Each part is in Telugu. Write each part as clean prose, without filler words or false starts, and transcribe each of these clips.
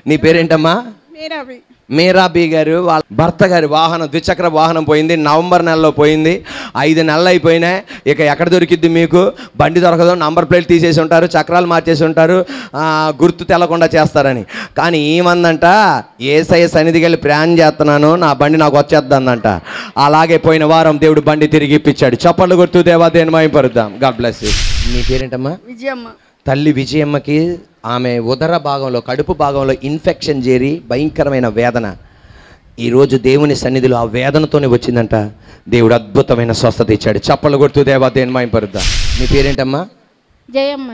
నీ పేరేంటమ్మా? మీరాబీ గారు వాళ్ళ భర్త గారి వాహనం, ద్విచక్ర వాహనం పోయింది. నవంబర్ నెలలో పోయింది. 5 నెలలు అయిపోయినాయి. ఇక ఎక్కడ దొరికిద్ది మీకు? బండి దొరకదు. నంబర్ ప్లేట్ తీసేసి ఉంటారు, చక్రాలు మార్చేసి ఉంటారు, గుర్తు తెలకుండా చేస్తారని. కానీ ఏమందంట, యేసయ్య సన్నిధికి వెళ్ళి ప్రయాణం చేస్తున్నాను, నా బండి నాకు వచ్చేద్దందంట. అలాగే పోయిన వారం దేవుడు బండి తిరిగి ఇప్పించాడు. చప్పట్లు కొడుతూ దేవా దేని మహిమపరుద్దాం. God bless you. మీ పేరేంటమ్మా? విజయమ్మ. తల్లి విజయమ్మకి ఆమె ఉదర భాగంలో, కడుపు భాగంలో ఇన్ఫెక్షన్ చేరి భయంకరమైన వేదన. ఈరోజు దేవుని సన్నిధిలో ఆ వేదనతోనే వచ్చిందంట. దేవుడు అద్భుతమైన స్వస్థత ఇచ్చాడు. చప్పలు కొడుతూ దేవా దేని మహిమపరుద్దాం. మీ పేరేంటమ్మా? జయమ్మ.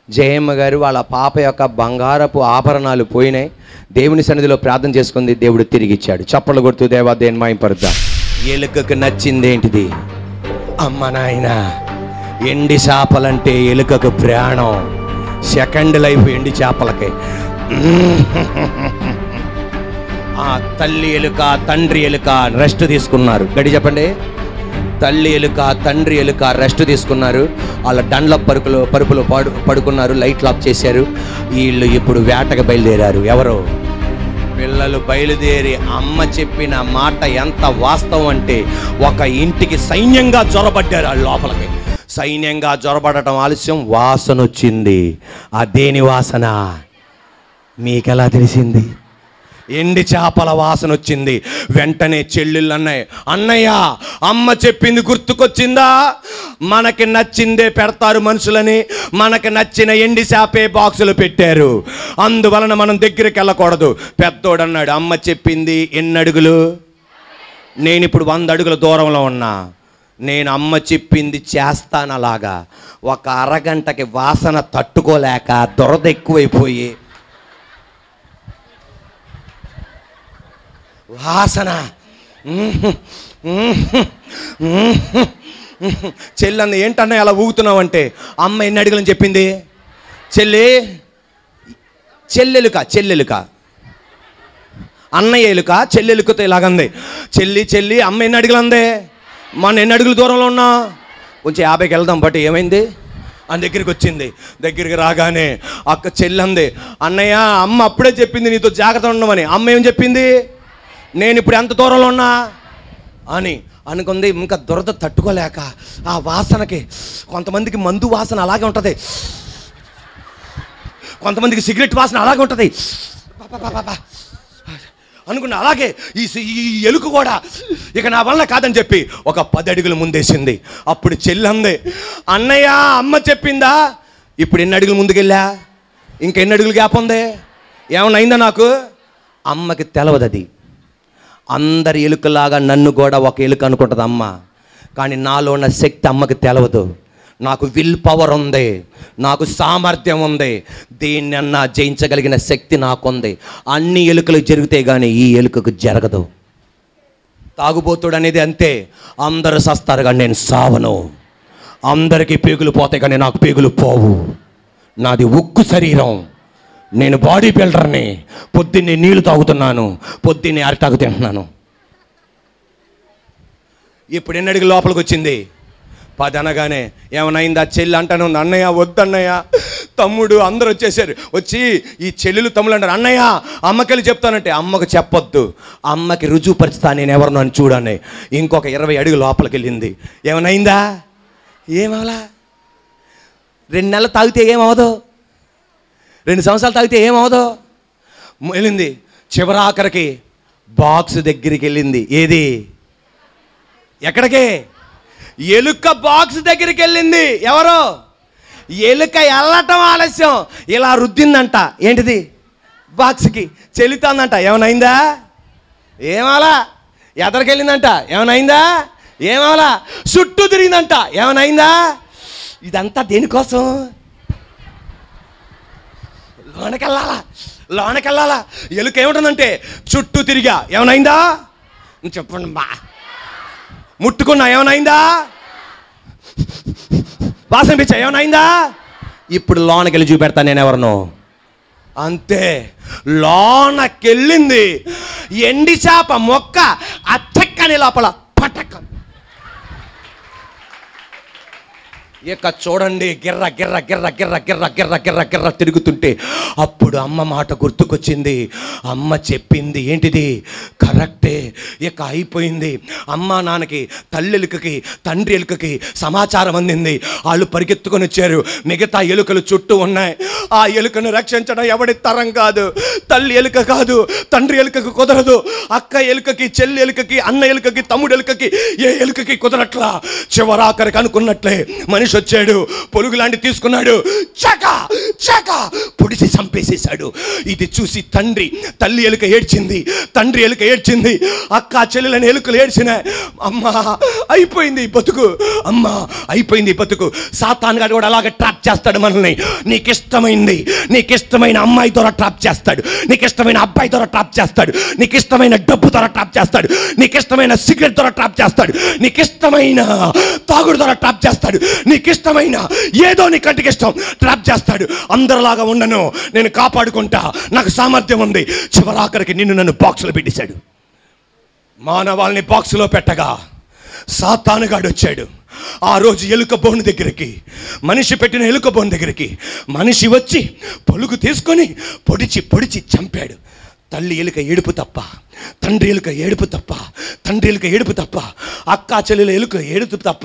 జయమ్మ గారు వాళ్ళ పాప యొక్క బంగారపు ఆభరణాలు పోయినాయి. దేవుని సన్నిధిలో ప్రార్థన చేసుకుంది, దేవుడు తిరిగి ఇచ్చాడు. చప్పలు కొడుతూ దేవా దేని మహిమపరుద్దాం. ఎలుకకు నచ్చింది ఏంటిది? అమ్మ నాయన, ఎండి చేపలంటే ఎలుకకు ప్రాణం. సెకండ్ లైఫ్ ఎండి చేపలకి. ఆ తల్లి ఎలుక, తండ్రి ఎలుక రెస్ట్ తీసుకున్నారు. గడి చెప్పండి. తల్లి ఎలుక, తండ్రి ఎలుక రెస్ట్ తీసుకున్నారు. వాళ్ళ దండ్ల పరుపులో పడుకున్నారు. లైట్లు ఆఫ్ చేశారు. వీళ్ళు ఇప్పుడు వేటకు బయలుదేరారు. ఎవరు? పిల్లలు బయలుదేరి అమ్మ చెప్పిన మాట ఎంత వాస్తవం అంటే, ఒక ఇంటికి సైన్యంగా జొరబడ్డారు. వాళ్ళ లోపలికి సైన్యంగా జొరబడటం ఆలస్యం, వాసన వచ్చింది. ఆ దేని వాసన మీకెలా తెలిసింది? ఎండి చేపల వాసన వచ్చింది. వెంటనే చెల్లెళ్ళు అన్నయ్య, అన్నయ్య అమ్మ చెప్పింది గుర్తుకొచ్చిందా? మనకి నచ్చిందే పెడతారు మనుషులని. మనకి నచ్చిన ఎండి చేపే బాక్సులు పెట్టారు. అందువలన మనం దగ్గరికి వెళ్ళకూడదు. పెద్దోడు అన్నాడు, అమ్మ చెప్పింది ఎన్ని అడుగులు? నేను ఇప్పుడు 100 అడుగుల దూరంలో ఉన్నా. నేను అమ్మ చెప్పింది చేస్తాను. అలాగా ఒక అరగంటకి వాసన తట్టుకోలేక దురద ఎక్కువైపోయి వాసన చెల్లంది, ఏంటన్నా అలా ఊగుతున్నావు అంటే, అమ్మ ఎన్ని అడుగులని చెప్పింది? చెల్లెలుక అన్నయ్య ఎలుక చెల్లెలుకతో ఇలాగంది. చెల్లి అమ్మ ఎన్ని అడుగులందే? మన ఎన్ని అడుగుల దూరంలో ఉన్నా? కొంచెం 50కి వెళ్దాం. బట్ ఏమైంది? అని దగ్గరికి వచ్చింది. దగ్గరికి రాగానే అక్క చెల్లంది, అన్నయ్య అమ్మ అప్పుడే చెప్పింది నీతో జాగ్రత్త ఉండమని. అమ్మ ఏం చెప్పింది? నేను ఇప్పుడు ఎంత దూరంలో ఉన్నా అని అనుకుంది. ఇంకా దురద తట్టుకోలేక ఆ వాసనకి, కొంతమందికి మందు వాసన అలాగే ఉంటుంది, కొంతమందికి సిగరెట్ వాసన అలాగే ఉంటుంది అనుకున్నా. అలాగే ఈ ఎలుక కూడా ఇక నా వల్ల కాదని చెప్పి ఒక 10 అడుగులు ముందేసింది. అప్పుడు చెల్లంది, అన్నయ్య అమ్మ చెప్పిందా? ఇప్పుడు ఎన్ని అడుగులు ముందుకెళ్ళా? ఇంకెన్ని అడుగులు గ్యాప్ ఉంది? ఏమన్నా అయిందా నాకు? అమ్మకి తెలవదు. అది అందరి ఎలుకలాగా నన్ను కూడా ఒక ఎలుక అనుకుంటుంది అమ్మ. కానీ నాలో ఉన్న శక్తి అమ్మకి తెలవదు. నాకు విల్ పవర్ ఉంది, నాకు సామర్థ్యం ఉంది, దేన్నన్నా జయించగలిగిన శక్తి నాకుంది. అన్ని ఎలుకలకు జరుగుతాయి కానీ ఈ ఎలుకకు జరగదు. తాగుబోతుడు అనేది అంతే, అందరూ సస్తారు కానీ నేను సావను. అందరికీ పేగులు పోతాయి కానీ నాకు పేగులు పోవు. నాది ఉక్కు శరీరం. నేను బాడీ బిల్డర్ని. పొద్దున్నే నీళ్లు తాగుతున్నాను, పొద్దున్నే అరిటాకు తింటున్నాను. ఇప్పుడు ఎన్ని అడుగులు లోపలికి వచ్చింది? 10 అనగానే ఏమనైందా? చెల్లి అంటాను, అన్నయ్య వద్దన్నయ్య, తమ్ముడు అందరూ వచ్చేసారు. వచ్చి ఈ చెల్లెలు తమ్ముడు అంటారు, అన్నయ్య అమ్మకెళ్ళి చెప్తానంటే, అమ్మకు చెప్పొద్దు, అమ్మకి రుజువుపరుచుతా నేను ఎవరినో అని చూడని. ఇంకొక 20 అడుగులు లోపలికి వెళ్ళింది. ఏమనైందా? ఏమవలా? 2 నెలలు తాగితే ఏమవదు, 2 సంవత్సరాలు తాగితే ఏమవదు. వెళ్ళింది. చివరాఖరికి బాక్స్ దగ్గరికి వెళ్ళింది. ఏది? ఎక్కడికి? ఎలుక బాక్స్ దగ్గరికి వెళ్ళింది. ఎవరో ఎలుక వెళ్ళటం ఆలస్యం, ఇలా రుద్దిందంట. ఏంటిది? బాక్స్కి చెల్లుతుందంట. ఏమనైందా? ఏమవలా? ఎదరికెళ్ళిందంట. ఏమనైందా? ఏమవలా? చుట్టూ తిరిగిందంట. ఏమనైందా? ఇదంతా దేనికోసం? లోనకెళ్ళాలా. ఎలుక ఏముంటుందంటే చుట్టూ తిరిగా. ఏమనైందా? చెప్పండి బా. ముట్టుకున్నా. ఏమనైందా? వాసన పిచ్చా. ఏమనైందా? ఇప్పుడు లోనకెళ్ళి చూపెడతా నేను ఎవరినో. అంతే, లోనకెళ్ళింది. ఎండి చేప మొక్క అచ్చక్కని లోపల పటక్క. ఇక చూడండి, గిర్ర గిర్ర గిర్ర గిర్ర గిర్ర గిర్ర గిర్ర గిర్ర తిరుగుతుంటే అప్పుడు అమ్మ మాట గుర్తుకొచ్చింది. అమ్మ చెప్పింది ఏంటిది? కరెక్టే. ఇక అయిపోయింది. అమ్మ నాన్నకి, తల్లి ఎలుకకి, తండ్రి ఎలుకకి సమాచారం అందింది. వాళ్ళు పరిగెత్తుకొని వచ్చారు. మిగతా ఎలుకలు చుట్టూ ఉన్నాయి. ఆ ఎలుకను రక్షించడం ఎవడి తరం కాదు. తల్లి ఎలుక కాదు, తండ్రి ఎలుకకి కుదరదు. అక్క ఎలుకకి, చెల్లి ఎలుకకి, అన్న ఎలుకకి, తమ్ముడు ఎలుకకి, ఏ ఎలుకకి కుదరట్లా. చివరాఖరికి అనుకున్నట్లే మనిషి వచ్చాడు. పొలుగు లాంటి తీసుకున్నాడు, చకా చకా పొడిచి చంపేసేశాడు. ఇది చూసి తల్లి ఎలుక ఏడ్చింది, తండ్రి ఎలుక ఏడ్చింది, అక్క చెల్లెలని ఎలుకలు ఏడ్చినాయి. అమ్మా అయిపోయింది బతుకు, అమ్మా అయిపోయింది బతుకు. సాతాను గాడు కూడా అలాగే ట్రాప్ చేస్తాడు మనల్ని. నీకు ఇష్టమైన అమ్మాయి ద్వారా ట్రాప్ చేస్తాడు, నీకు ఇష్టమైన అబ్బాయి ద్వారా ట్రాప్ చేస్తాడు, నీకు ఇష్టమైన డబ్బు ద్వారా ట్రాప్ చేస్తాడు, నీకు ఇష్టమైన సిగరెట్ ద్వారా ట్రాప్ చేస్తాడు, నీకు ఇష్టమైన తాగుడు ద్వారా ట్రాప్ చేస్తాడు, నీకు ఇష్టమైన ఏదో నీ కంటికి ఇష్టం ట్రాప్ చేస్తాడు. అందరిలాగా ఉండను, నేను కాపాడుకుంటా, నాకు సామర్థ్యం ఉంది. చివరాఖరికి నన్ను బాక్సులో పెట్టేశాడు. మానవాళ్ళని బాక్సులో పెట్టగా సాతానుగాడు వచ్చాడు. ఆ రోజు ఎలుక బోను దగ్గరికి, మనిషి పెట్టిన ఎలుక బోను దగ్గరికి మనిషి వచ్చి పొలుగు తీసుకొని పొడిచి చంపాడు. తల్లి ఎలుక ఏడుపు తప్ప, తండ్రి ఎలుక ఏడుపు తప్ప, అక్కా చెల్లెల ఎలుక ఏడుపు తప్ప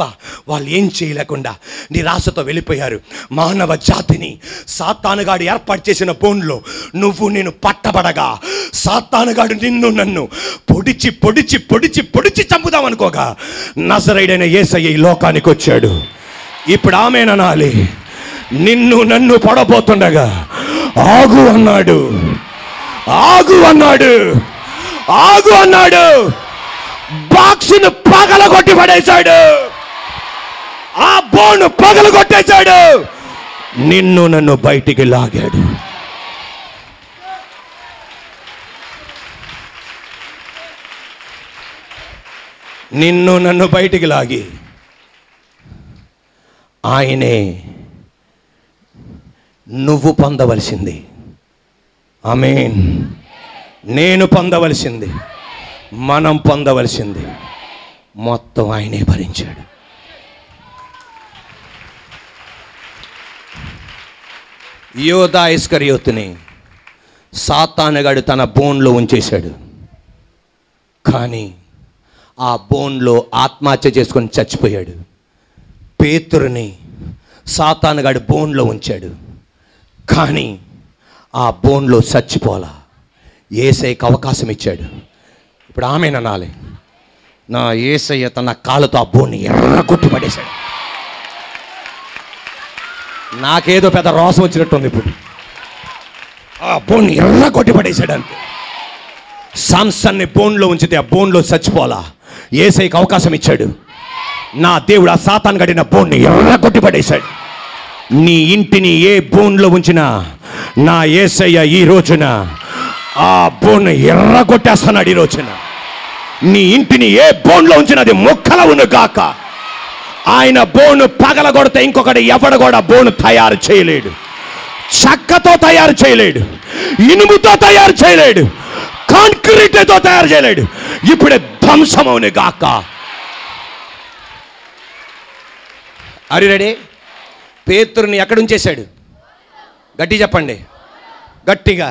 వాళ్ళు ఏం చేయలేకుండా నిరాశతో వెళ్ళిపోయారు. మానవ జాతిని సాతానుగాడు ఏర్పాటు చేసిన బోన్లో నువ్వు నేను పట్టబడగా సాతానుగాడు నన్ను పొడిచి చంపుదామనుకోగా నజరేయుడైన యేసయ్య ఈ లోకానికి వచ్చాడు. ఇప్పుడు ఆమేననాలి. నన్ను పడబోతుండగా ఆగు అన్నాడు. బాక్సును పగలగొట్టి పడేశాడు. ఆ బోను పగలగొట్టేశాడు. నన్ను బయటికి లాగాడు. నన్ను బయటికి లాగి ఆయనే నువ్వు పొందవలసింది, ఆమేన్, నేను పొందవలసింది, మనం పొందవలసింది మొత్తం ఆయనే భరించాడు. యోధా ఇస్కరియోతుని సాతానుగాడు తన బోన్లో ఉంచేశాడు. కానీ ఆ బోన్లో ఆత్మహత్య చేసుకొని చచ్చిపోయాడు. పేతురుని సాతానుగాడు బోన్లో ఉంచాడు. కానీ ఆ బోన్లో చచ్చిపోలా. యేసయ్యకు అవకాశం ఇచ్చాడు. ఇప్పుడు ఆమేననాలి. నా యేసయ్య తన కాళ్ళతో ఆ బోన్ని ఎర్రగొట్టి పడేశాడు. నాకేదో పెద్ద రోసం వచ్చినట్టుంది. ఇప్పుడు ఆ బోన్ని ఎర్రగొట్టి పడేశాడు అంతే. సాంసన్ని బోన్లో ఉంచితే ఆ బోన్లో చచ్చిపోలా. యేసయ్యకు అవకాశం ఇచ్చాడు. నా దేవుడు ఆ సాతాను గడిన బోన్ని ఎర్రగొట్టి పడేశాడు. నీ ఇంటిని ఏ బోన్లో ఉంచినా నా యేసయ్య ఈ రోజున ఆ బోన్ ఎర్రగొట్టేస్తున్నాడు. ఈ రోజున నీ ఇంటిని ఏ బోన్లో ఉంచినా అది ముక్కలవును గాక. ఆయన బోను పగలగొడితే ఇంకొకటి ఎవడు కూడా బోను తయారు చేయలేడు. చెక్కతో తయారు చేయలేడు, ఇనుముతో తయారు చేయలేడు, కాంక్రీట్తో తయారు చేయలేడు. ఇప్పుడే ధ్వంసమవును గాక. అరి రెడీ? పేతురుని ఎక్కడ ఉంచేశాడు? గట్టి చెప్పండి, గట్టిగా.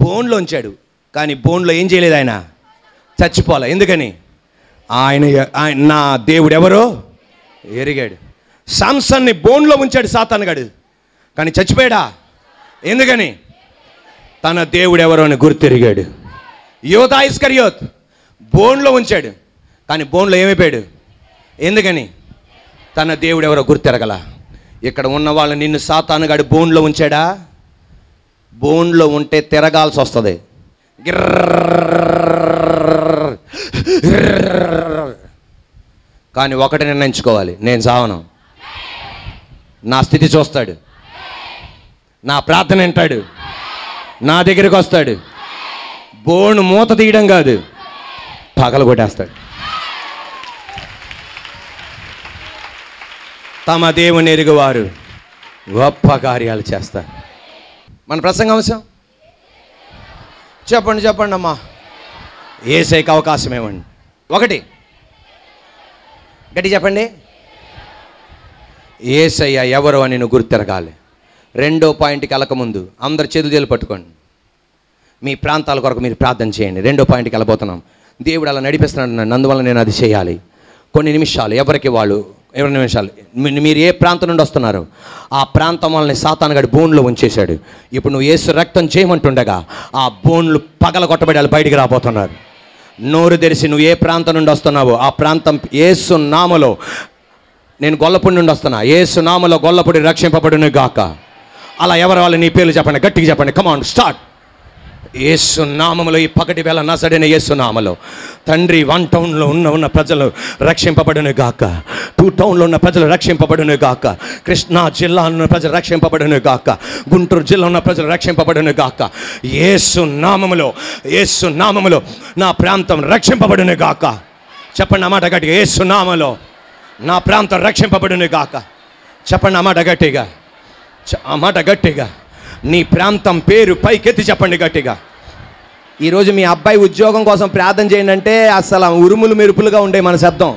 బోన్లో ఉంచాడు. కానీ బోన్లో ఏం చేయలేదు, ఆయన చచ్చిపోలే. ఎందుకని? ఆయన నా దేవుడు ఎవరో ఎరిగాడు. సాంసన్ని బోన్లో ఉంచాడు సాతానుగాడు, కానీ చచ్చిపోయాడా? ఎందుకని? తన దేవుడు ఎవరో అని గుర్తెరిగాడు. యోధా ఇస్కరియోత్ బోన్లో ఉంచాడు, కానీ బోన్లో ఏమైపోయాడు? ఎందుకని? తన దేవుడు ఎవరో గుర్తెరగల. ఇక్కడ ఉన్న వాళ్ళు నిన్ను సాతానుగాడు బోన్లో ఉంచాడా? బోన్లో ఉంటే తిరగాల్సి వస్తుంది. కానీ ఒకటి నిర్ణయించుకోవాలి, నేను చావను. నా స్థితి చూస్తాడు, నా ప్రార్థన వింటాడు, నా దగ్గరికి వస్తాడు. బోను మూత తీయడం కాదు, పగలగొట్టేస్తాడు. తమ దేవుని ఎరుగువారు గొప్ప కార్యాలు చేస్తారు. మన ప్రసంగాంశం చెప్పండి అమ్మా. యేసయ్యకు అవకాశం ఇవ్వండి. 1 గట్టి చెప్పండి. యేసయ్య ఎవరు అని నువ్వు గుర్తిరగాలి. రెండో పాయింట్కి వెళ్ళకముందు అందరు చేతులు పట్టుకోండి. మీ ప్రాంతాల కొరకు మీరు ప్రార్థన చేయండి. రెండో పాయింట్కి వెళ్ళబోతున్నాం. దేవుడు అలా నడిపిస్తున్నాడు నన్ను, అందువల్ల నేను అది చేయాలి. కొన్ని నిమిషాలు ఎవరికి వాళ్ళు, ఎవరి నిమిషాలు మీరు ఏ ప్రాంతం నుండి వస్తున్నారో ఆ ప్రాంతం వాళ్ళని సాతానుగాడు బోన్లో ఉంచేశాడు. ఇప్పుడు నువ్వు యేసు రక్తం చేయమంటుండగా ఆ బోన్లు పగలగొట్టబడి వాళ్ళు బయటికి రాబోతున్నారు. నోరు తెరిచి నువ్వు ఏ ప్రాంతం నుండి వస్తున్నావో ఆ ప్రాంతం యేసు నామములో, నేను గొల్లపూడి నుండి వస్తున్నా, యేసు నామములో గొల్లపూడి రక్షింపబడును గాక. అలా ఎవరి వాళ్ళు నీ పేర్లు చెప్పండి, గట్టిగా చెప్పండి. Come on start. యేసు నామములో ఈ పగటి వేళ నజరేయుడైన యేసు నామములో తండ్రి 1 టౌన్లో ఉన్న ప్రజలు రక్షింపబడును గాక, 2 టౌన్లో ఉన్న ప్రజలు రక్షింపబడును గాక, కృష్ణా జిల్లాలో ఉన్న ప్రజలు రక్షింపబడును గాక, గుంటూరు జిల్లా ఉన్న ప్రజలు రక్షింపబడును గాక. యేసు నామములో నా ప్రాంతం రక్షింపబడును గాక. చెప్పండి అన్నమాట గట్టిగా, యేసు నామములో నా ప్రాంతం రక్షింపబడును గాక. చెప్పండి అన్నమాట గట్టిగా, అన్నమాట గట్టిగా. నీ ప్రాంతం పేరు పైకెత్తి చెప్పండి గట్టిగా. ఈరోజు మీ అబ్బాయి ఉద్యోగం కోసం ప్రార్థన చేయండి అంటే అసలు ఉరుములు మెరుపులుగా ఉండే మన శబ్దం.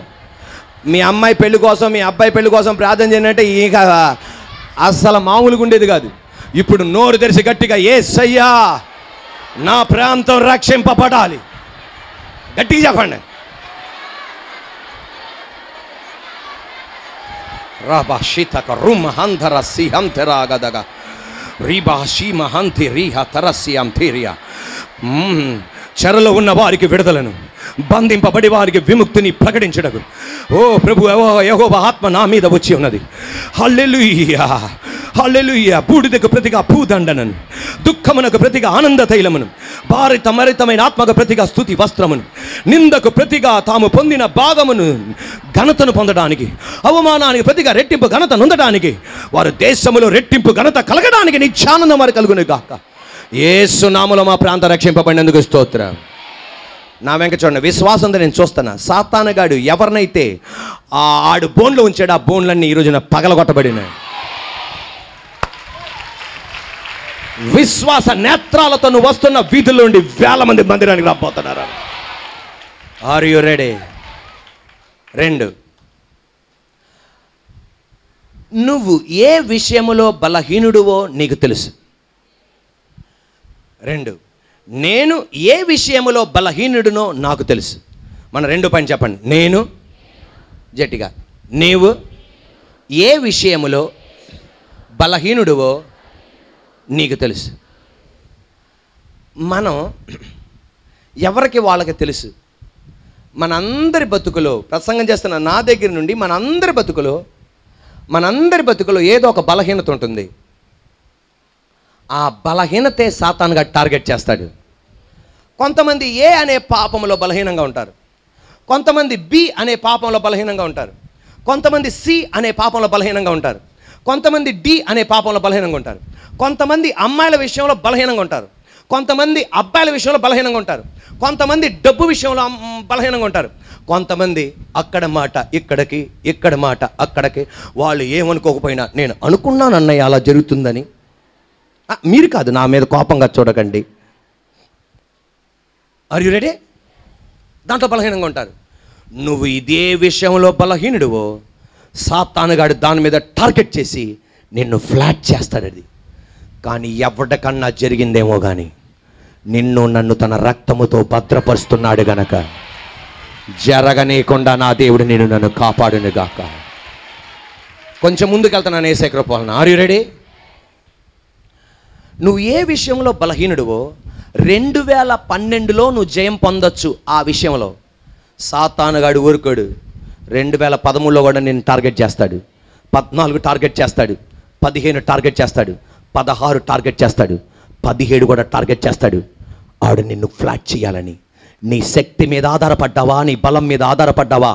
మీ అమ్మాయి పెళ్లి కోసం, మీ అబ్బాయి పెళ్లి కోసం ప్రార్థన చేయండి అంటే ఇక అసలు మామూలుగా ఉండేది కాదు. ఇప్పుడు నోరు తెరిచి గట్టిగా, యేసయ్యా నా ప్రాంతం రక్షింపబడాలి, గట్టిగా చెప్పండి. రాబా శీతక రుమ్ హంధర సిహం తెరాగదగా రీబా షీమ హంతి రీహ తరస్యాం థీరియా. చెరలో ఉన్న వారికి విడుదలను, బంధింపబడి వారికి విముక్తిని ప్రకటించడకు ఓ ప్రభు యెహోవా ఆత్మ నా మీద వచ్చి ఉన్నది. హల్లెలూయా హల్లెలూయా. బూడిదకు ప్రతిగా భూదండనను, దుఃఖమునకు ప్రతిగా ఆనంద తైలమును, మరితమైన ఆత్మకు ప్రతిగా స్తుతి వస్త్రమును, నిందకు ప్రతిగా తాము పొందిన భాగమును ఘనతను పొందడానికి, అవమానానికి ప్రతిగా రెట్టింపు ఘనత నొందడానికి, వారు దేశములో రెట్టింపు ఘనత కలగడానికి నిత్యానందం వారు కలుగును గాక. యేసు నామములో మా ప్రాంతం రక్షింపబడినందుకు స్తోత్రం. నా వెంక చూడండి, విశ్వాసంతో నేను చూస్తున్నా. సాతానుగాడు ఎవరినైతే ఆడు బోన్లో ఉంచాడు ఆ బోన్లన్నీ ఈ రోజున పగలగొట్టబడినాయి. విశ్వాస నేత్రాలతో నువ్వు వస్తున్న వీధుల్లో నుండి వేల మంది మందిరానికి రాబోతున్నారు. Are you ready? 2, నువ్వు ఏ విషయములో బలహీనుడువో నీకు తెలుసు. 2, నేను ఏ విషయములో బలహీనుడునో నాకు తెలుసు. మన 2 పైన చెప్పండి. నేను గట్టిగా, నీవు ఏ విషయములో బలహీనుడువో నీకు తెలుసు. మనం ఎవరికి వాళ్ళకి తెలుసు. మనందరి బతుకులో ప్రసంగం చేస్తున్న నా దగ్గర నుండి మనందరి బతుకులో ఏదో ఒక బలహీనత ఉంటుంది. ఆ బలహీనతే సాతానుగా టార్గెట్ చేస్తాడు. కొంతమంది ఏ అనే పాపంలో బలహీనంగా ఉంటారు, కొంతమంది బి అనే పాపంలో బలహీనంగా ఉంటారు, కొంతమంది సి అనే పాపంలో బలహీనంగా ఉంటారు, కొంతమంది డి అనే పాపంలో బలహీనంగా ఉంటారు, కొంతమంది అమ్మాయిల విషయంలో బలహీనంగా ఉంటారు, కొంతమంది అబ్బాయిల విషయంలో బలహీనంగా ఉంటారు, కొంతమంది డబ్బు విషయంలో బలహీనంగా ఉంటారు, కొంతమంది అక్కడ మాట ఇక్కడికి, ఇక్కడ మాట అక్కడికి. వాళ్ళు ఏమనుకోకపోయినా నేను అనుకున్నాను అన్నయ్య అలా జరుగుతుందని. మీరు కాదు, నా మీద కోపంగా చూడకండి. Are you ready? దాంట్లో బలహీనంగా ఉంటారు. నువ్వు ఇదే విషయంలో బలహీనుడువో సాతానుగాడు దాని మీద టార్గెట్ చేసి నిన్ను ఫ్లాట్ చేస్తాడు. అది కానీ ఎవరికన్నా జరిగిందేమో కానీ నిన్ను నన్ను తన రక్తముతో భద్రపరుస్తున్నాడు గనక జరగనీయకుండా నా దేవుడు నిన్ను నన్ను కాపాడును గాక. కొంచెం ముందుకెళ్తున్నాను యేసే కృప వలన. Are you ready? నువ్వు ఏ విషయంలో బలహీనుడువో 2012లో నువ్వు జయం పొందొచ్చు. ఆ విషయంలో సాతానుగాడు ఊరుకోడు. 2013లో కూడా నేను టార్గెట్ చేస్తాడు, 14 టార్గెట్ చేస్తాడు, 15 టార్గెట్ చేస్తాడు, 16 టార్గెట్ చేస్తాడు, 17 కూడా టార్గెట్ చేస్తాడు. ఆడు నిన్ను ఫ్లాట్ చేయాలని. నీ శక్తి మీద ఆధారపడ్డావా, నీ బలం మీద ఆధారపడ్డావా?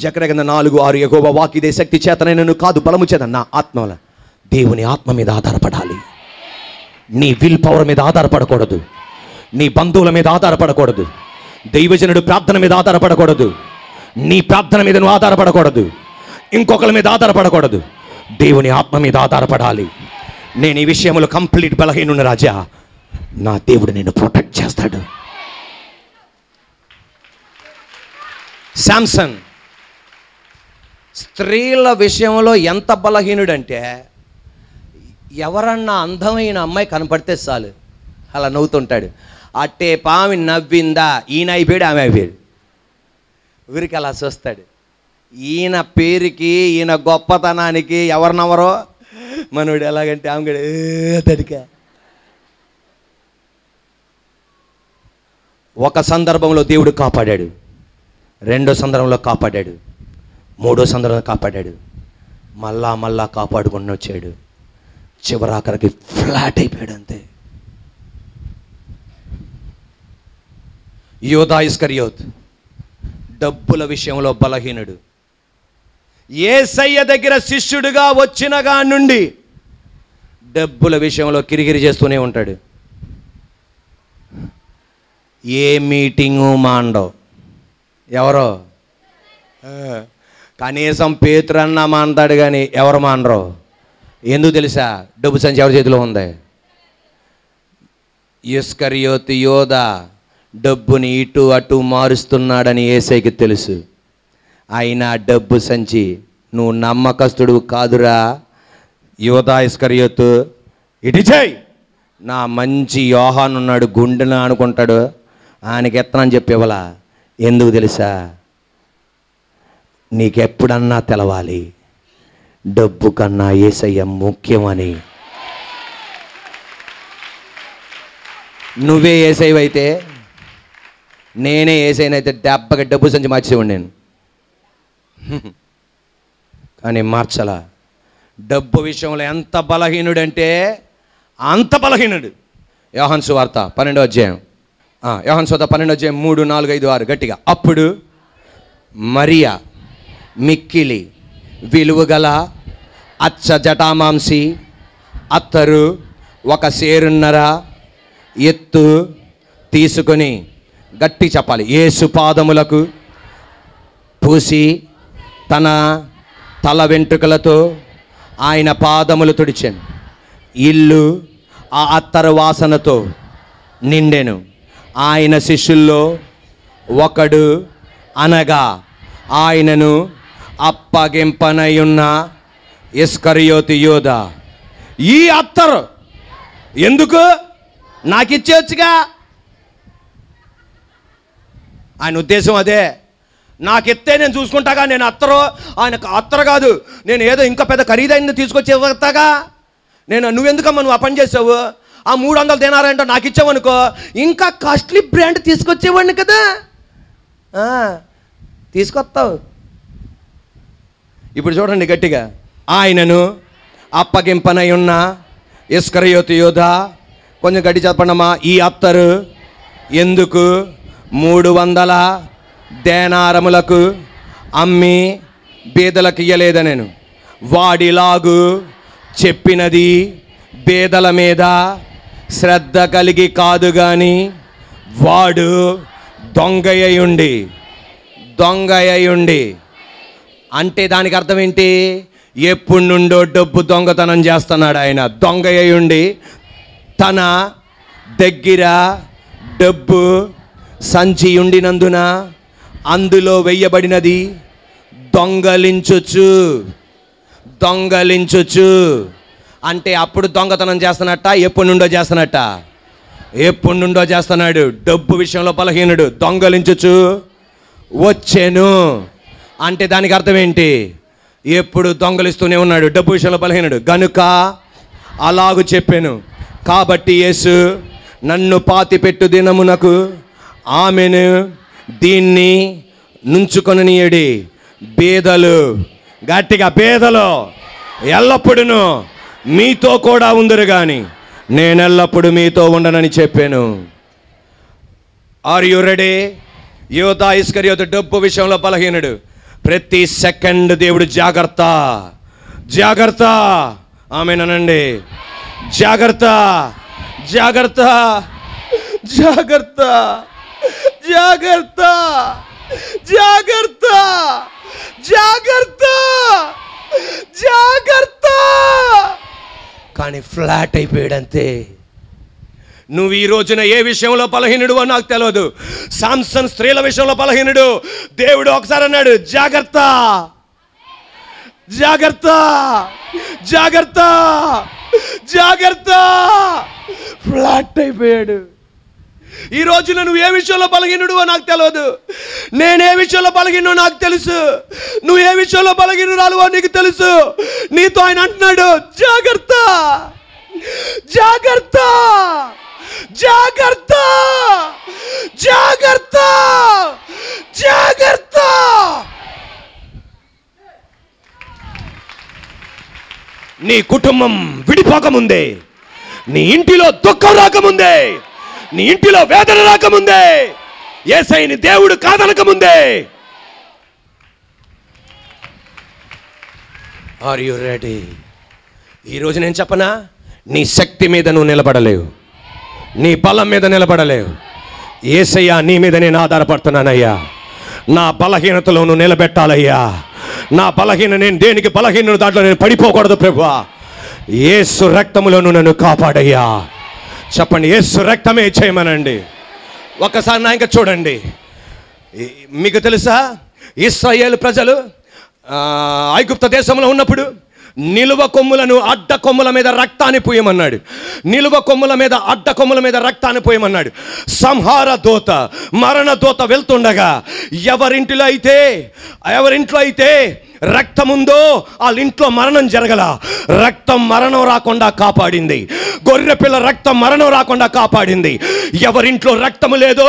జకర్యా 4:6 యెహోవా వాక్కు ఇదే శక్తి చేతనైనను కాదు బలము చేత నా ఆత్మల. దేవుని ఆత్మ మీద ఆధారపడాలి. నీ విల్ పవర్ మీద ఆధారపడకూడదు, నీ బంధువుల మీద ఆధారపడకూడదు, దైవజనుడు ప్రార్థన మీద ఆధారపడకూడదు, నీ ప్రార్థన మీద నువ్వు ఆధారపడకూడదు, ఇంకొకరి మీద ఆధారపడకూడదు. దేవుని ఆత్మ మీద ఆధారపడాలి. నేను ఈ విషయంలో కంప్లీట్ బలహీనున్న రాజా, నా దేవుడు నిన్ను ప్రొటెక్ట్ చేస్తాడు. స్త్రీల విషయంలో ఎంత బలహీనుడంటే, ఎవరన్నా అందమైన అమ్మాయి కనపడితే చాలు అలా నవ్వుతుంటాడు. అట్టే పామి నవ్విందా, ఈయన అయిపోయాడు, ఆమె అయిపోయాడు. ఊరికి అలా చూస్తాడు. ఈయన పేరుకి, ఈయన గొప్పతనానికి ఎవరినెవరో మనోడు ఎలాగంటే ఆమె తడిక. ఒక సందర్భంలో దేవుడు కాపాడాడు, రెండో సందర్భంలో కాపాడాడు, మూడో సందర్భంలో కాపాడాడు, మళ్ళా కాపాడుకుని వచ్చాడు. చివరాఖరికి ఫ్లాట్ అయిపోయాడు అంతే. యోధా ఇస్కరియోత్ డబ్బుల విషయంలో బలహీనుడు. యేసయ్య దగ్గర శిష్యుడిగా వచ్చినగా నుండి డబ్బుల విషయంలో కిరికిరి చేస్తూనే ఉంటాడు. ఏ మీటింగు మాండవు. ఎవరో కనీసం పేతురన్నా మాంటాడు, కానీ ఎవరు మానరు. ఎందుకు తెలుసా? డబ్బు సంచి ఎవరి చేతిలో ఉంది? ఇస్కరియోతు యోధా డబ్బుని ఇటు అటు మారుస్తున్నాడని యేసయ్యకి తెలుసు. అయినా డబ్బు సంచి, నువ్వు నమ్మకస్తుడు కాదురా యోధా ఇస్కరియోతు, ఇటు చేయి, నా మంచి యోహాను ఉన్నాడు గుండెన అనుకుంటాడు, ఆయనకి ఎత్తనని చెప్పి ఇవ్వలా. ఎందుకు తెలుసా? నీకెప్పుడన్నా తెలవాలి డబ్బు కన్నా యేసయ్య ముఖ్యమని. నువ్వే యేసయ్యవైతే, నేనే యేసయ్యనైతే దెబ్బకి డబ్బు సంచి మార్చేవాడు నేను. కానీ మార్చలా. డబ్బు విషయంలో ఎంత బలహీనుడంటే అంత బలహీనుడు. యోహాను సువార్త 12వ అధ్యాయం, యోహాను సువార్త 12వ అధ్యాయం 3, 4, 5, 6 గట్టిగా. అప్పుడు మరియా మిక్కిలి విలువగల అచ్చ జటామాంసి అత్తరు 1 సేరున్నర ఎత్తు తీసుకొని, గట్టి చెప్పాలి, యేసు పాదములకు పూసి తన తల వెంట్రుకలతో ఆయన పాదములు తుడిచాను. ఇల్లు ఆ అత్తరు వాసనతో నిండెను. ఆయన శిష్యుల్లో ఒకడు, అనగా ఆయనను అప్పగింపనయున్న ఇస్కరియోతు యోధా ఈ అత్తరు ఎందుకు నాకు ఇచ్చేయచ్చుగా. ఆయన ఉద్దేశం అదే. నాకు ఎత్తే నేను చూసుకుంటాగా, నేను అత్తరు, ఆయనకు అత్తరు కాదు, నేను ఏదో ఇంకా పెద్ద ఖరీదైంది తీసుకొచ్చి ఇవ్వతాగా. నువ్వెందుకమ్మా నువ్వు ఆ పని చేసావు? ఆ 300 దేనారేంటో నాకు ఇచ్చావనుకో, ఇంకా కాస్ట్లీ బ్రాండ్ తీసుకొచ్చేవాడిని కదా. తీసుకొస్తావు. ఇప్పుడు చూడండి గట్టిగా, ఆయనను అప్పగింపనై ఉన్న ఇస్కరియోతు యోధా, కొంచెం గట్టి చెప్పండమ్మా, ఈ అత్తరు ఎందుకు 300 దేనారములకు అమ్మి బేదలకు ఇయ్యలేదా? నేను వాడిలాగు చెప్పినది బేదల మీద శ్రద్ధ కలిగి కాదు, కానీ వాడు దొంగయ్యుండి అంటే దానికి అర్థం ఏంటి? ఎప్పుడు నుండో డబ్బు దొంగతనం చేస్తున్నాడు ఆయన. దొంగయ్యుండి తన దగ్గర డబ్బు సంచి ఉండినందున అందులో వెయ్యబడినది దొంగలించుచు అంటే అప్పుడు దొంగతనం చేస్తున్నట్ట, ఎప్పుడు నుండో చేస్తున్నట్ట? ఎప్పుడు నుండో చేస్తున్నాడు. డబ్బు విషయంలో బలహీనుడు. దొంగలించుచు వచ్చెను అంటే దానికి అర్థం ఏంటి? ఎప్పుడు దొంగలిస్తూనే ఉన్నాడు. డబ్బు విషయంలో బలహీనుడు గనుక అలాగు చెప్పాను. కాబట్టి యేసు నన్ను పాతిపెట్టు దినమునకు ఆమెను దీన్ని నుంచుకొననీయడి. బేదలు, గట్టిగా బేదలు ఎల్లప్పుడూ మీతో కూడా ఉందరు, కానీ నేనెల్లప్పుడు మీతో ఉండనని చెప్పాను. Are you ready? యోధా ఇస్కరియోతు డబ్బు విషయంలో బలహీనుడు. ప్రతి సెకండ్ దేవుడు జాగ్రత్త జాగ్రత్త, ఆమేనండి, జాగ్రత్త జాగ్రత్త జాగ్రత్త జాగ్రత్త జాగ్రత్త జాగ్రత్త జాగ్రత్త. కానీ ఫ్లాట్ అయిపోయాడు అంతే. నువ్వు ఈ రోజున ఏ విషయంలో బలహీనుడు అని నాకు తెలియదు. సాంసన్ స్త్రీల విషయంలో బలహీనుడు. దేవుడు ఒకసారి అన్నాడు జాగ్రత్త. జాగ్రత్త, జాగ్రత్త, జాగ్రత్త. ఫ్లాట్ అయిపోయాడు. ఈ రోజున నువ్వు ఏ విషయంలో బలహీనుడువో నాకు తెలియదు, నేనే విషయంలో బలహీనో నాకు తెలుసు, నువ్వు ఏ విషయంలో బలహీనురాలువో నీకు తెలుసు. నీతో ఆయన అంటున్నాడు, జాగ్రత్త, జాగ్రత్త, జాగ్రత్త, జాగ్రత్త, జాగ్రత్త. నీ కుటుంబం విడిపోకముందే, నీ ఇంటిలో దుఃఖం రాకముందే, నీ ఇంటిలో వేదన రాకముందే, యేసయ్యని దేవుడు కాదనకముందే, ఆర్ యు రెడీ? ఈరోజు నేను చెప్పనా, నీ శక్తి మీద నువ్వు నిలబడలేవు, నీ బలం మీద నిలబడలేవు. యేసయ్యా, నీ మీద నేను ఆధారపడుతున్నానయ్యా. నా బలహీనతలో నువ్వు నిలబెట్టాలయ్యా. నా నేను దేనికి బలహీనను దాంట్లో నేను పడిపోకూడదు ప్రభువా. యేసు రక్తములో నన్ను కాపాడయ్యా. చెప్పండి, యేసు రక్తమే చేయమనండి. ఒక్కసారి నా ఇంకా చూడండి. మీకు తెలుసా, ఇశ్రాయేలు ప్రజలు ఐగుప్త దేశంలో ఉన్నప్పుడు నిలువ కొమ్ములను అడ్డ కొమ్ముల మీద రక్తాన్ని పూయమన్నాడు. నిలువ కొమ్ముల మీద అడ్డ కొమ్ముల మీద రక్తాన్ని పూయమన్నాడు. సంహార దూత, మరణ దూత వెళ్తుండగా ఎవరింట్లో అయితే రక్తం ఉందో వాళ్ళ ఇంట్లో మరణం జరగల. రక్తం మరణం రాకుండా కాపాడింది. గొర్రె పిల్ల రక్తం మరణం రాకుండా కాపాడింది. ఎవరింట్లో రక్తం లేదో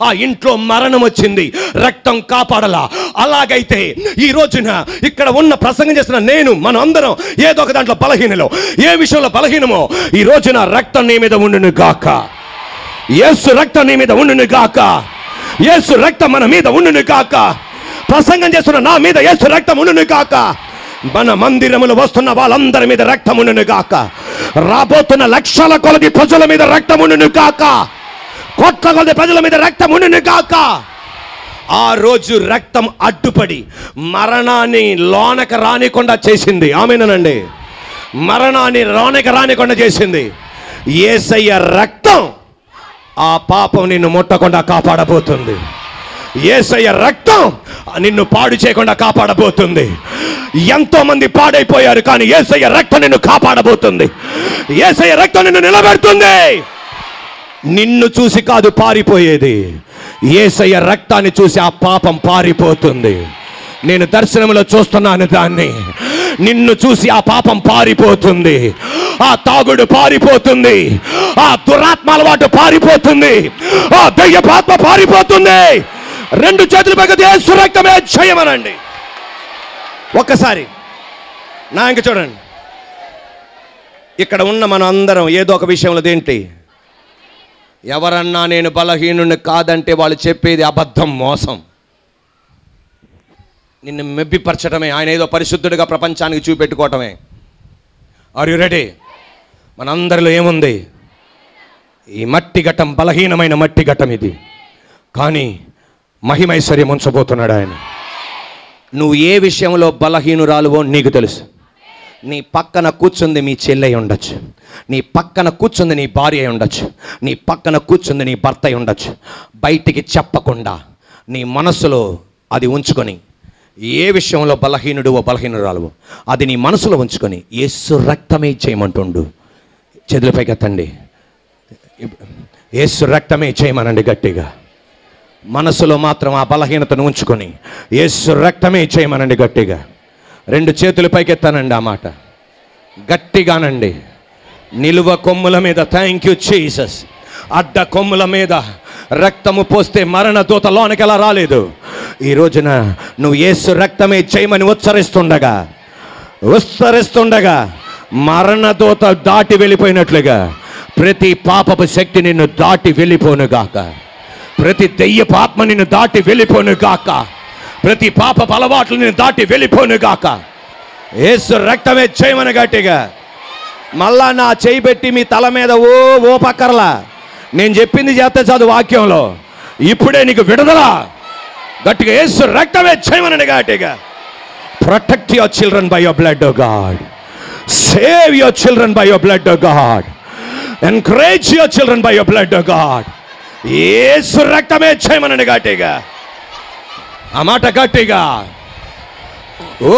ఆ ఇంట్లో మరణం వచ్చింది, రక్తం కాపాడలా. అలాగైతే ఈ రోజున ఇక్కడ ఉన్న ప్రసంగం చేస్తున్న నేను, మనం అందరం ఏదో ఒక దాంట్లో బలహీనలో, ఏ విషయంలో బలహీనమో ఈ రోజున రక్తం నీ మీద ఉండును గాక. యేసు రక్తం నీ మీద ఉండును గాక. యేసు రక్తం మన మీద ఉండును గాక. ప్రసంగం చేస్తున్న నా మీద యేసు రక్తం ఉండును గాక. మన మందిరములు వస్తున్న వాళ్ళందరి మీద రక్తం ఉండును గాక. రాబోతున్న లక్షల కొలది ప్రజల మీద రక్తం ఉండును గాక. కోట్ల కొలది ప్రజల మీద రక్తం ఉండును గాక. ఆ రోజు రక్తం అడ్డుపడి మరణాన్ని లోనక రానికుండా చేసింది. ఆమేనండి. మరణాన్ని లోనక రానికుండా చేసింది యేసయ్య రక్తం. ఆ పాపం నిన్ను ముట్టకుండా కాపాడబోతుంది. యేసయ్య రక్తం నిన్ను పాడు చేయకుండా కాపాడబోతుంది. ఎంతో మంది పాడైపోయారు, కానీ యేసయ్య రక్తం నిన్ను కాపాడబోతుంది. యేసయ్య రక్తం నిన్ను నిలబెడుతుంది. నిన్ను చూసి కాదు పారిపోయేది, యేసయ్య రక్తాన్ని చూసి ఆ పాపం పారిపోతుంది. నేను దర్శనంలో చూస్తున్నాను దాన్ని. నిన్ను చూసి ఆ పాపం పారిపోతుంది, ఆ తాగుడు పారిపోతుంది, ఆ దురాత్మ అలవాటు పారిపోతుంది, ఆ దయ్యపాత్మ పారిపోతుంది. రెండు చేతులు పైకి యేసు రక్తమే చేయమనండి. ఒక్కసారి నా ఇంక చూడండి. ఇక్కడ ఉన్న మనం అందరం ఏదో ఒక విషయంలో దేంటి, ఎవరన్నా నేను బలహీనుని కాదంటే వాళ్ళు చెప్పేది అబద్ధం, మోసం, నిన్ను మెబ్బిపరచడమే. ఆయన ఏదో పరిశుద్ధుడిగా ప్రపంచానికి చూపెట్టుకోవటమే. Are you ready? మనందరిలో ఏముంది? ఈ మట్టి ఘట్టం బలహీనమైన మట్టి ఘట్టం ఇది, కానీ మహిమైశ్వర్యం ఉంచబోతున్నాడు ఆయన. నువ్వు ఏ విషయంలో బలహీనురాలువో నీకు తెలుసు. నీ పక్కన కూర్చుంది మీ చెల్లె ఉండొచ్చు, నీ పక్కన కూర్చుంది నీ భార్య ఉండొచ్చు, నీ పక్కన కూర్చుంది నీ భర్త ఉండొచ్చు. బయటికి చెప్పకుండా నీ మనసులో అది ఉంచుకొని, ఏ విషయంలో బలహీనుడువో బలహీనురాలువో అది నీ మనసులో ఉంచుకొని యేసు రక్తమే చేయమంటుండు. చేతులపైకి ఎత్తండి. యేసు రక్తమే చేయమనండి గట్టిగా. మనసులో మాత్రం ఆ బలహీనతను ఉంచుకొని యేసు రక్తమే చేయమనండి గట్టిగా. రెండు చేతులు పైకెత్తానండి, ఆ మాట గట్టిగానండి. నిలువ కొమ్ముల మీద థ్యాంక్ యూ జీసస్, అడ్డ కొమ్ముల మీద రక్తము పోస్తే మరణ దూత లోనికి ఎలా రాలేదు. ఈ రోజున నువ్వు యేసు రక్తమే చేయమని ఉచ్చరిస్తుండగా మరణ దూత దాటి వెళ్ళిపోయినట్లుగా ప్రతి పాపపు శక్తి నిన్ను దాటి వెళ్ళిపోనుగాక. ప్రతి దెయ్యపు ఆత్మ నిన్ను దాటి వెళ్ళిపోనుగాక. ప్రతి పాపపు అలవాట్లు నిన్ను దాటి వెళ్ళిపోనుగాక. యేసు రక్తమే చేయమని గట్టిగా. మళ్ళా నా చేయి పెట్టి మీ తల మీద ఓ పక్కర్లా, నేను చెప్పింది చేస్తే చదువు వాక్యంలో. ఇప్పుడే నీకు విడుదల. గట్టిగా యేసు రక్తమే చేయమని గట్టిగా. Protect your children by your blood O God. Save your children by your blood O God. Encourage your children by your blood O God. Yesu రక్తమే చేయమని గట్టిగా. ఆ మాట గట్టిగా. ఓ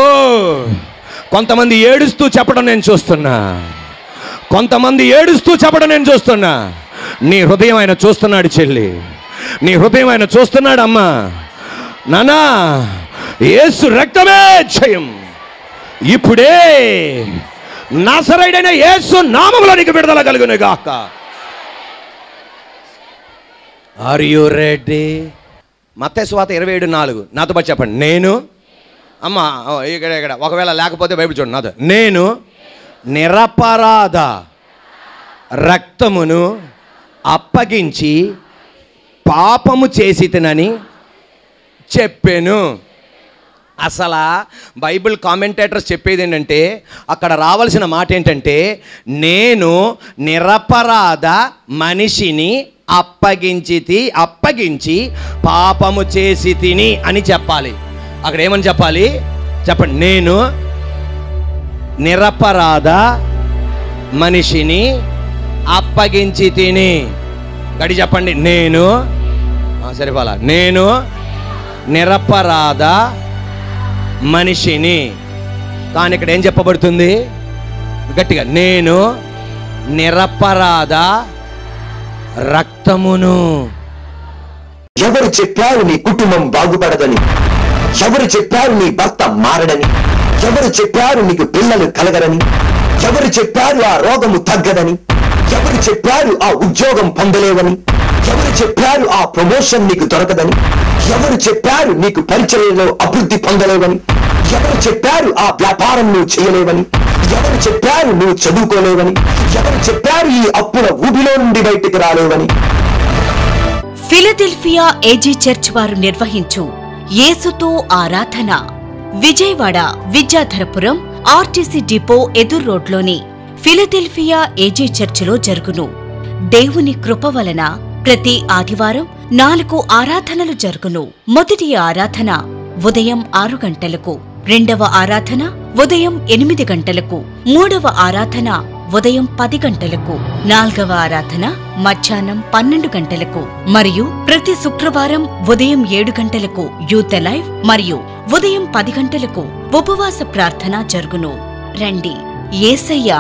కొంతమంది ఏడుస్తూ చెప్పడం నేను చూస్తున్నా. కొంతమంది ఏడుస్తూ చెప్పడం నేను చూస్తున్నా. నీ హృదయం ఆయన చూస్తున్నాడు చెల్లి. నీ హృదయం ఆయన చూస్తున్నాడు అమ్మా. నానా, యేసు రక్తమే జయం. ఇప్పుడే నజరేయుడైన యేసు నామములో నీకు విడుదల కలుగును గాక. Are you ready? మత్తయి సువార్త 27:4 నాతో పాటు చెప్పండి. నేను అమ్మ ఇక్కడ ఒకవేళ లేకపోతే బైబిల్ చూడండి నాతో. నేను నిరపరాధ రక్తమును అప్పగించి పాపము చేసితినని చెప్పాను. అసలు బైబిల్ కామెంటేటర్స్ చెప్పేది ఏంటంటే, అక్కడ రావాల్సిన మాట ఏంటంటే, నేను నిరపరాధ మనిషిని అప్పగించి పాపము చేసి తిని అని చెప్పాలి. అక్కడ ఏమని చెప్పాలి చెప్పండి. నేను నిరపరాధ మనిషిని అప్పగించి తిని. గడి చెప్పండి. నేను సరిపోలా. నేను నిరపరాధ మనిషిని. కానీ ఇక్కడ ఏం చెప్పబడుతుంది గట్టిగా? నేను నిరపరాధ రక్తమును. ఎవరు చెప్పారు నీ కుటుంబం బాగుపడదని? ఎవరు చెప్పారు నీ భర్త మారడని? ఎవరు చెప్పారు నీకు పిల్లలు కలగరని? ఎవరు చెప్పారు ఆ రోగము తగ్గదని? ఎవరు చెప్పారు ఆ ఉద్యోగం పొందలేవని? ఎవరు చెప్పారు ఆ ప్రమోషన్ నీకు దొరకదని? ఎవరు చెప్పారు నీకు పరిచయంలో అభివృద్ధి పొందలేవని? ఎవరు చెప్పారు ఆ వ్యాపారం నువ్వు చేయలేవని? ఎవరు చెప్పారు నువ్వు చదువుకోలేవని? ఎవరు చెప్పారు ఈ అప్పుల ఊబిలో నుండి బయటికి రాలేవని? ఫిలదెల్ఫియా ఏజీ చర్చ్ వారు నిర్వహించు యేసుతో ఆరాధన విజయవాడ విద్యాధరపురం ఆర్టీసీ డిపో ఎదురు రోడ్లోని ఫిలదెల్ఫియా ఏజీ చర్చిలో జరుగును. దేవుని కృప వలన ప్రతి ఆదివారం 4 ఆరాధనలు జరుగును. మొదటి ఆరాధన ఉదయం 6 గంటలకు, రెండవ ఆరాధన ఉదయం 8 గంటలకు, మూడవ ఆరాధన ఉదయం 10 గంటలకు, నాల్గవ ఆరాధన మధ్యాహ్నం 12 గంటలకు మరియు ప్రతి శుక్రవారం ఉదయం 7 గంటలకు యూత్ లైవ్ మరియు ఉదయం 10 గంటలకు ఉపవాస ప్రార్థన జరుగును. రండి, యేసయ్య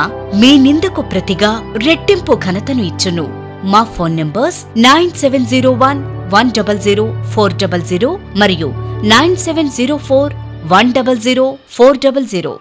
మీ నిందకు ప్రతిగా రెట్టింపు ఘనతను ఇచ్చును. మా ఫోన్ నంబర్స్ 9701100400 మరియు 9704100400.